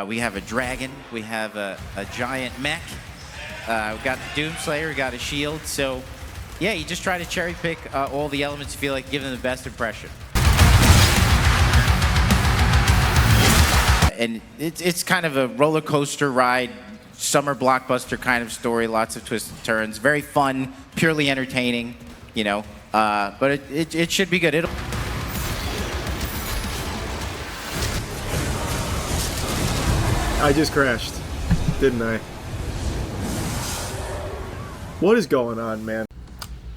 We have a dragon, we have a giant mech, we got the Doomslayer, we got a shield. So, yeah, you just try to cherry pick all the elements you feel like give them the best impression. And it's kind of a roller coaster ride, summer blockbuster kind of story, lots of twists and turns, very fun, purely entertaining, you know. But it should be good. I just crashed, didn't I? What is going on, man?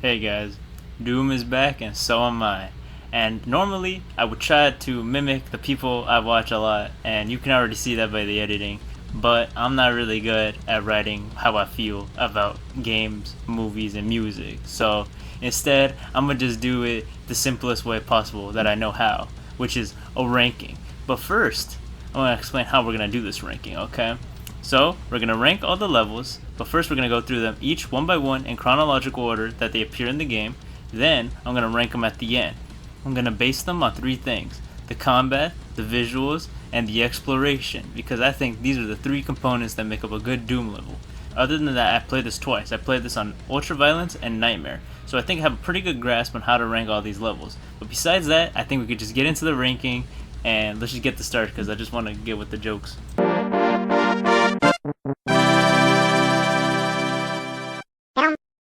Hey guys, Doom is back and so am I. And normally I would try to mimic the people I watch a lot, and you can already see that by the editing, but I'm not really good at writing how I feel about games, movies, and music. So instead, I'm gonna just do it the simplest way possible that I know how, which is a ranking. But first, I'm going to explain how we're going to do this ranking, okay? So, we're going to rank all the levels, but first we're going to go through them each one by one in chronological order that they appear in the game. Then, I'm going to rank them at the end. I'm going to base them on three things: the combat, the visuals, and the exploration, because I think these are the three components that make up a good Doom level. Other than that, I played this twice. I played this on Ultraviolence and Nightmare, so I think I have a pretty good grasp on how to rank all these levels. But besides that, I think we could just get into the ranking, and let's just get to start because I just want to get with the jokes.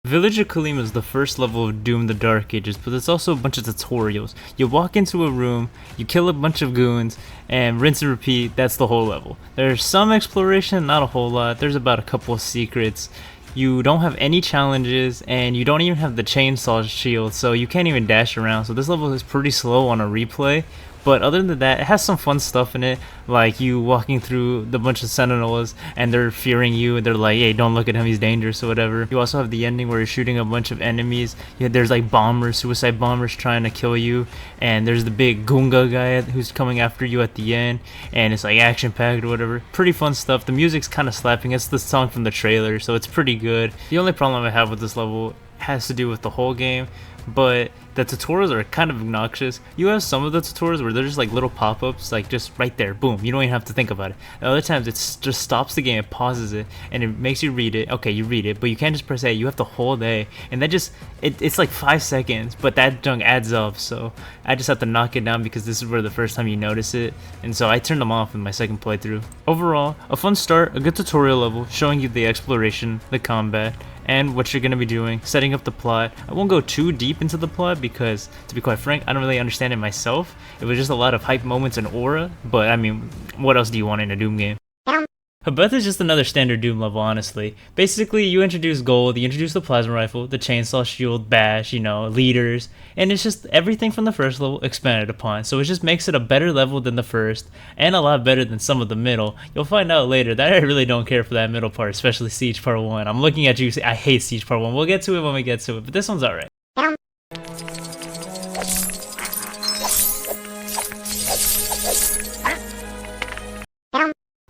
Village of Kalim is the first level of Doom the Dark Ages, but there's also a bunch of tutorials. You walk into a room, you kill a bunch of goons, and rinse and repeat. That's the whole level. There's some exploration, not a whole lot. There's about a couple of secrets. You don't have any challenges, and you don't even have the chainsaw shield, so you can't even dash around. So this level is pretty slow on a replay. But other than that, it has some fun stuff in it, like you walking through the bunch of sentinels and they're fearing you, and they're like, hey, don't look at him, he's dangerous or whatever. You also have the ending where you're shooting a bunch of enemies. There's like bombers, suicide bombers trying to kill you, and there's the big Gunga guy who's coming after you at the end, and it's like action-packed or whatever. Pretty fun stuff. The music's kind of slapping. It's the song from the trailer, so it's pretty good. The only problem I have with this level has to do with the whole game, but the tutorials are kind of obnoxious. You have some of the tutorials where they're just like little pop-ups, like just right there, boom, you don't even have to think about it. And other times it just stops the game, it pauses it, and it makes you read it. Okay, you read it, but you can't just press A, you have to hold A, and that just, it's like 5 seconds, but that junk adds up, so I just have to knock it down because this is where the first time you notice it, and so I turned them off in my second playthrough. Overall, a fun start, a good tutorial level, showing you the exploration, the combat, and what you're going to be doing, setting up the plot. I won't go too deep into the plot because, to be quite frank, I don't really understand it myself. It was just a lot of hype moments and aura, but I mean, what else do you want in a Doom game? Habeth is just another standard Doom level, honestly. Basically, you introduce gold, you introduce the plasma rifle, the chainsaw shield, bash, leaders, and it's just everything from the first level expanded upon. So it just makes it a better level than the first, and a lot better than some of the middle. You'll find out later that I really don't care for that middle part, especially Siege Part 1. I'm looking at you, I hate Siege Part 1. We'll get to it when we get to it, but this one's alright.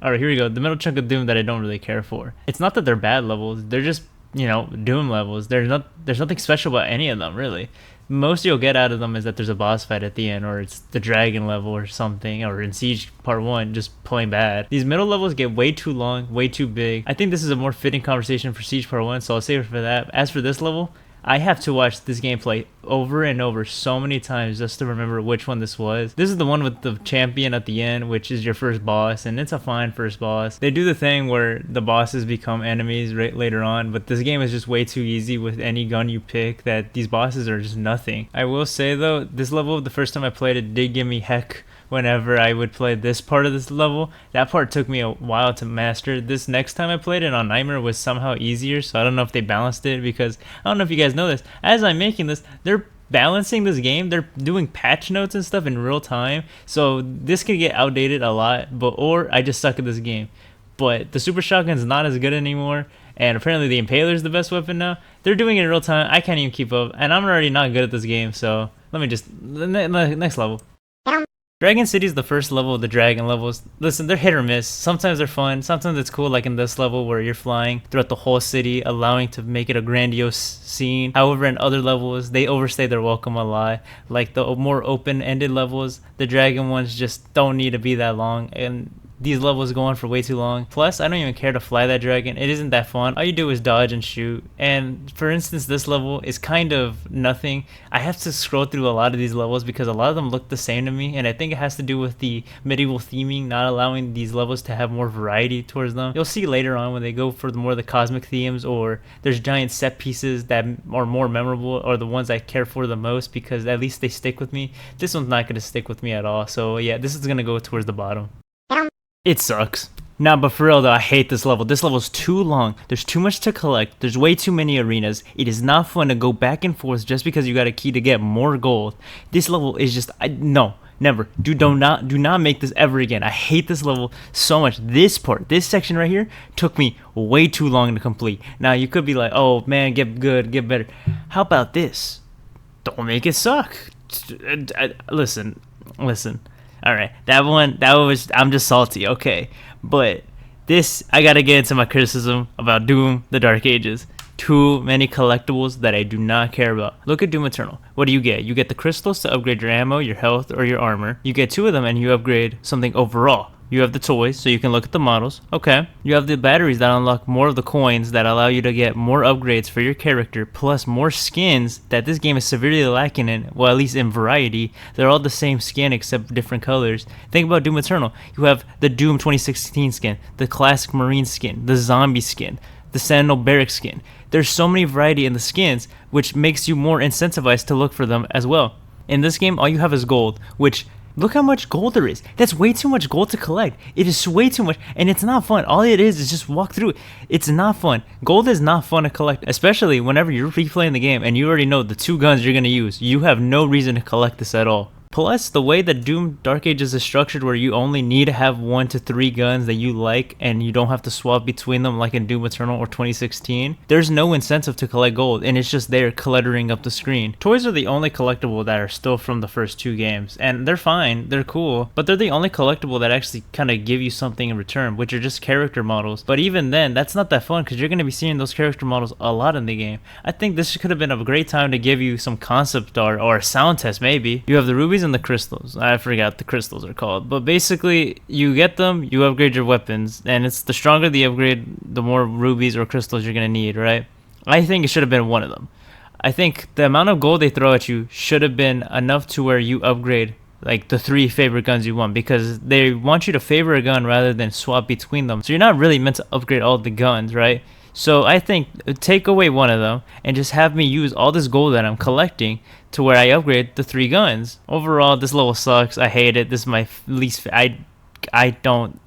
Alright, here we go. The middle chunk of Doom that I don't really care for. It's not that they're bad levels, they're just, Doom levels. There's nothing special about any of them, really. Most you'll get out of them is that there's a boss fight at the end, or it's the dragon level or something, or in Siege Part 1, just plain bad. These middle levels get way too long, way too big. I think this is a more fitting conversation for Siege Part 1, so I'll save it for that. As for this level, I have to watch this gameplay over and over so many times just to remember which one this was. This is the one with the champion at the end, which is your first boss, and it's a fine first boss. They do the thing where the bosses become enemies right later on, but this game is just way too easy with any gun you pick that these bosses are just nothing. I will say though, this level, the first time I played it, did give me heck whenever I would play this part of this level. That part took me a while to master. This next time I played it on Nightmare was somehow easier, so I don't know if they balanced it, because I don't know if you guys know this. As I'm making this, they're balancing this game. They're doing patch notes and stuff in real time, so this could get outdated a lot, or I just suck at this game. But the super shotgun's not as good anymore, and apparently the Impaler's the best weapon now. They're doing it in real time. I can't even keep up, and I'm already not good at this game, so let me just, next level. Dragon City is the first level of the dragon levels. Listen, they're hit or miss. Sometimes they're fun, sometimes it's cool, like in this level where you're flying throughout the whole city, allowing to make it a grandiose scene. However, in other levels, they overstay their welcome a lot. Like the more open-ended levels, the dragon ones just don't need to be that long, and these levels go on for way too long. Plus, I don't even care to fly that dragon. It isn't that fun. All you do is dodge and shoot. And for instance, this level is kind of nothing. I have to scroll through a lot of these levels because a lot of them look the same to me, and I think it has to do with the medieval theming not allowing these levels to have more variety towards them. You'll see later on when they go for more of the cosmic themes, or there's giant set pieces that are more memorable, or the ones I care for the most because at least they stick with me. This one's not going to stick with me at all, so yeah, this is going to go towards the bottom. It sucks. Nah, but for real though, I hate this level. This level's too long. There's too much to collect. There's way too many arenas. It is not fun to go back and forth just because you got a key to get more gold. This level is just, no, never. Do not make this ever again. I hate this level so much. This part, this section right here, took me way too long to complete. Now you could be like, oh man, get good, get better. How about this? Don't make it suck. Listen. All right, that was, I'm just salty, okay. But this, I gotta get into my criticism about Doom, the Dark Ages. Too many collectibles that I do not care about. Look at Doom Eternal. What do you get? You get the crystals to upgrade your ammo, your health, or your armor. You get 2 of them and you upgrade something overall. You have the toys, so you can look at the models. Okay. You have the batteries that unlock more of the coins that allow you to get more upgrades for your character, plus more skins that this game is severely lacking in, well, at least in variety. They're all the same skin except different colors. Think about Doom Eternal. You have the Doom 2016 skin, the classic Marine skin, the zombie skin, the Sentinel Barracks skin. There's so many variety in the skins, which makes you more incentivized to look for them as well. In this game, all you have is gold, which... look how much gold there is. That's way too much gold to collect. It is way too much, and it's not fun. All it is just walk through it. It's not fun. Gold is not fun to collect, especially whenever you're replaying the game and you already know the 2 guns you're going to use. You have no reason to collect this at all. Plus, the way that Doom Dark Ages is structured, where you only need to have 1 to 3 guns that you like and you don't have to swap between them like in Doom Eternal or 2016, there's no incentive to collect gold, and it's just there cluttering up the screen. Toys are the only collectible that are still from the first 2 games, and they're fine, they're cool, but they're the only collectible that actually kind of give you something in return, which are just character models. But even then, that's not that fun because you're going to be seeing those character models a lot in the game. I think this could have been a great time to give you some concept art or a sound test maybe. You have the rubies and the crystals. I forgot the crystals are called, but basically you get them, you upgrade your weapons, and it's the stronger the upgrade, the more rubies or crystals you're gonna need, right? I think it should have been one of them. I think the amount of gold they throw at you should have been enough to where you upgrade like the 3 favorite guns you want, because they want you to favor a gun rather than swap between them. So you're not really meant to upgrade all the guns, right? So I think take away one of them and just have me use all this gold that I'm collecting to where I upgrade the 3 guns. Overall, this level sucks. I hate it. This is my least. I don't.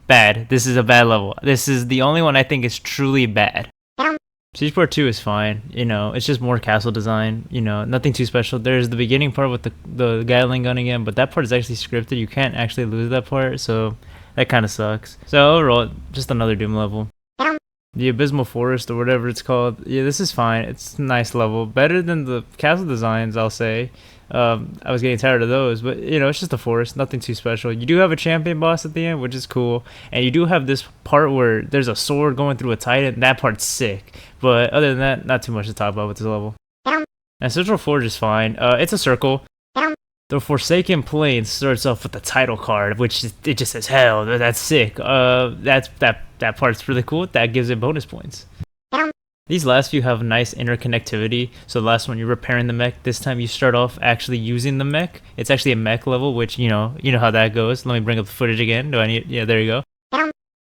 Bad. This is a bad level. This is the only one I think is truly bad. Siege Part 2 is fine. You know, it's just more castle design. You know, nothing too special. There's the beginning part with the Gatling gun again, but that part is actually scripted. You can't actually lose that part, so that kind of sucks. So overall, just another Doom level. The Abysmal Forest or whatever it's called. Yeah, this is fine. It's a nice level. Better than the castle designs, I'll say. I was getting tired of those, but you know, it's just a forest. Nothing too special. You do have a champion boss at the end, which is cool. And you do have this part where there's a sword going through a titan. That part's sick. But other than that, not too much to talk about with this level. And Central Forge is fine. It's a circle. The Forsaken Plains starts off with the title card, which it just says hell. That's sick. That part's really cool. That gives it bonus points. These last few have nice interconnectivity. So the last one, you're repairing the mech. This time you start off actually using the mech. It's actually a mech level, which you know how that goes. Let me bring up the footage again. Do I need? Yeah, there you go.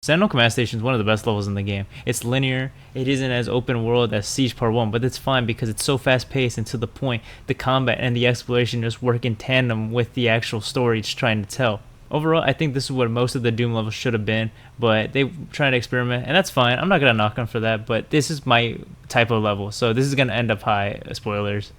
Sentinel Command Station is one of the best levels in the game. It's linear. It isn't as open world as Siege Part 1, but it's fine because it's so fast paced and to the point. The combat and the exploration just work in tandem with the actual story it's trying to tell. Overall, I think this is what most of the Doom levels should have been, but they trying to experiment, and that's fine. I'm not going to knock them for that, but this is my type of level, so this is going to end up high. Spoilers.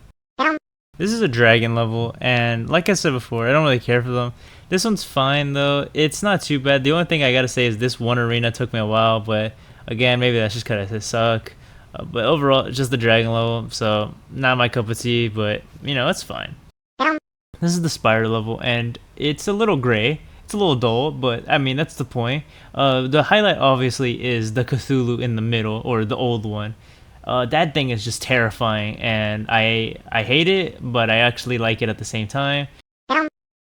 This is a dragon level, and like I said before, I don't really care for them. This one's fine, though. It's not too bad. The only thing I got to say is this one arena took me a while, but again, maybe that's just because it suck. But overall, it's just the dragon level, so not my cup of tea, but, you know, it's fine. This is the Spire level, and it's a little gray. It's a little dull, but, I mean, that's the point. The highlight, obviously, is the Cthulhu in the middle, or the old one. That thing is just terrifying, and I hate it, but I actually like it at the same time.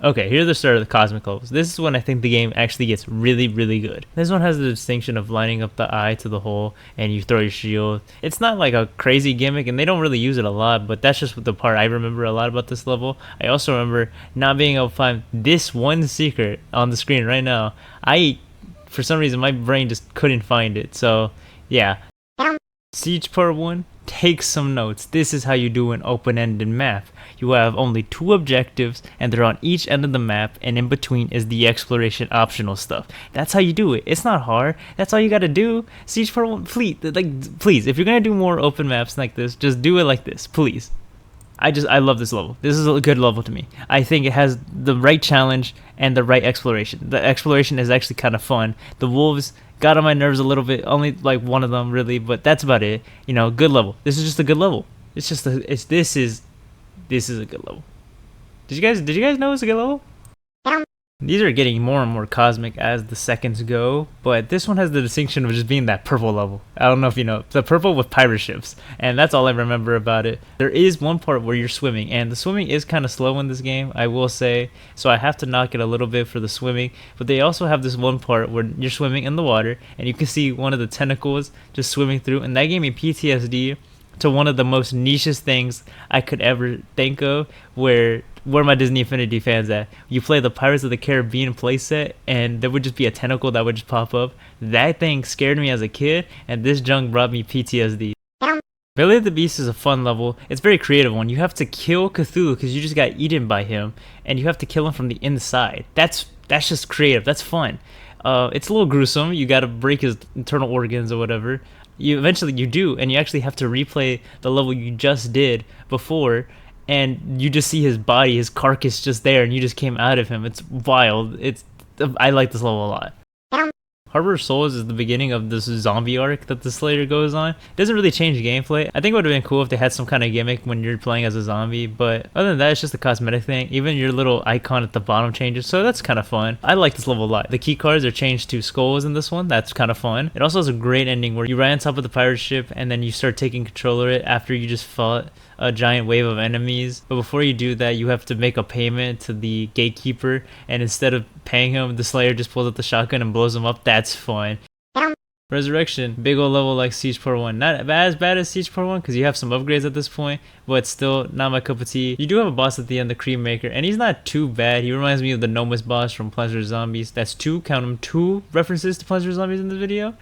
Okay, here's the start of the cosmic levels. This is when I think the game actually gets really, really good. This one has the distinction of lining up the eye to the hole and you throw your shield. It's not like a crazy gimmick and they don't really use it a lot, but that's just the part I remember a lot about this level. I also remember not being able to find this one secret on the screen right now. For some reason, my brain just couldn't find it. So, yeah. Siege Part 1, take some notes. This is how you do an open-ended map. You have only 2 objectives and they're on each end of the map, and in between is the exploration optional stuff. That's how you do it. It's not hard. That's all you gotta do. Siege Part 1, please, if you're gonna do more open maps like this, just do it like this, please. I love this level. This is a good level to me. I think it has the right challenge and the right exploration. The exploration is actually kind of fun. The wolves got on my nerves a little bit, only like one of them really, but that's about it. You know, good level. This is just a good level. This is a good level. Did you guys know it's a good level? These are getting more and more cosmic as the seconds go, but this one has the distinction of just being that purple level. I don't know if you know, the purple with pirate ships, and that's all I remember about it. There is one part where you're swimming, and the swimming is kind of slow in this game, I will say, so I have to knock it a little bit for the swimming, but they also have this one part where you're swimming in the water, and you can see one of the tentacles just swimming through, and that gave me PTSD to one of the most nichest things I could ever think of, where my Disney Infinity fans at? You play the Pirates of the Caribbean playset, and there would just be a tentacle that would just pop up. That thing scared me as a kid, and this junk brought me PTSD. Belly of the Beast is a fun level. It's a very creative one. You have to kill Cthulhu because you just got eaten by him, and you have to kill him from the inside. That's just creative. That's fun. It's a little gruesome. You got to break his internal organs or whatever. Eventually you do, and you actually have to replay the level you just did before, and you just see his body, his carcass just there, and you just came out of him. It's wild. I like this level a lot. Harbor of Souls is the beginning of this zombie arc that the Slayer goes on. It doesn't really change gameplay. I think it would have been cool if they had some kind of gimmick when you're playing as a zombie, but other than that, it's just a cosmetic thing. Even your little icon at the bottom changes, so that's kind of fun. I like this level a lot. The key cards are changed to skulls in this one. That's kind of fun. It also has a great ending where you ride on top of the pirate ship and then you start taking control of it after you just fought a giant wave of enemies. But before you do that, you have to make a payment to the gatekeeper, and instead of paying him, the Slayer just pulls out the shotgun and blows him up. That's fun. Resurrection, big old level like Siege Part 1. Not as bad as Siege Part 1 because you have some upgrades at this point, but still not my cup of tea. You do have a boss at the end, the Cream Maker, and he's not too bad. He reminds me of the Nomus boss from Plants vs. Zombies. That's count them, 2 references to Plants vs. Zombies in the video.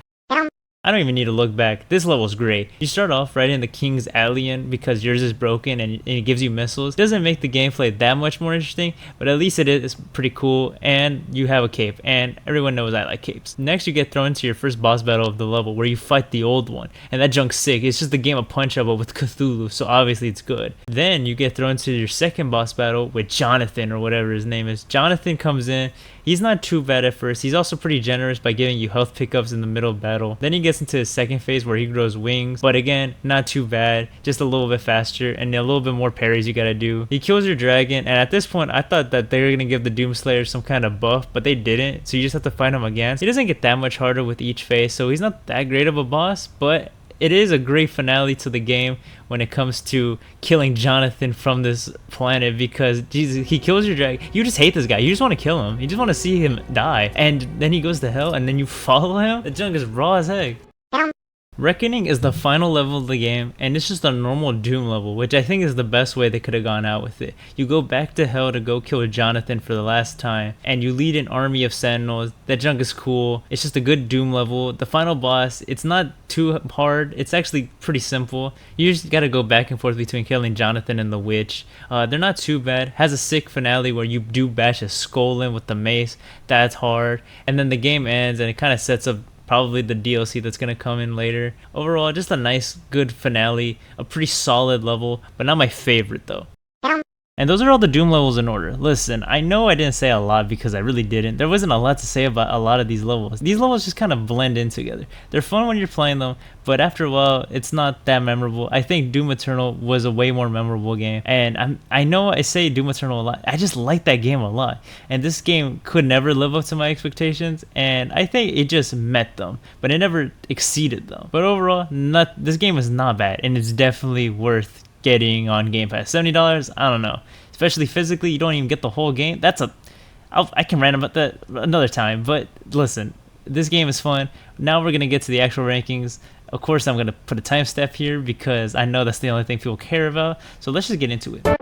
I don't even need to look back. This level's great. You start off right in the King's Alien because yours is broken and it gives you missiles. It doesn't make the gameplay that much more interesting, but at least it is pretty cool, and you have a cape, and everyone knows I like capes. Next, you get thrown into your first boss battle of the level where you fight the old one, and that junk's sick. It's just a game of Punch-Out but with Cthulhu, so obviously it's good. Then you get thrown into your second boss battle with Jonathan or whatever his name is. Jonathan comes in. He's not too bad at first. He's also pretty generous by giving you health pickups in the middle of battle. Then he gets into his second phase where he grows wings, but again, not too bad, just a little bit faster and a little bit more parries you gotta do. He kills your dragon, and at this point I thought that they were gonna give the Doomslayer some kind of buff, but they didn't, so you just have to fight him again. He doesn't get that much harder with each phase, so he's not that great of a boss, but it is a great finale to the game when it comes to killing Jonathan from this planet, because Jesus, he kills your dragon. You just hate this guy. You just want to kill him. You just want to see him die. And then he goes to hell, and then you follow him. The junk is raw as heck. Reckoning is the final level of the game, and it's just a normal Doom level, which I think is the best way they could have gone out with it. You go back to hell to go kill Jonathan for the last time, and you lead an army of sentinels. That junk is cool. It's just a good Doom level. The final boss, it's not too hard. It's actually pretty simple. You just gotta go back and forth between killing Jonathan and the witch. They're not too bad. Has a sick finale where you do bash a skull in with the mace. That's hard. And then the game ends, and it kind of sets up probably the DLC that's going to come in later. Overall, just a nice, good finale, a pretty solid level, but not my favorite though. And those are all the Doom levels in order. Listen, I know I didn't say a lot because I really didn't. There wasn't a lot to say about a lot of these levels. These levels just kind of blend in together. They're fun when you're playing them, but after a while, it's not that memorable. I think Doom Eternal was a way more memorable game. And I know I say Doom Eternal a lot. I just like that game a lot. And this game could never live up to my expectations, and I think it just met them, but it never exceeded them. But overall, this game is not bad, and it's definitely worth getting on Game Pass. $70? I don't know. especially physically. You don't even get the whole game. I can rant about that another time. But listen, this game is fun. Now we're gonna get to the actual rankings. Of course, I'm gonna put a time step here because I know that's the only thing people care about. So let's just get into it.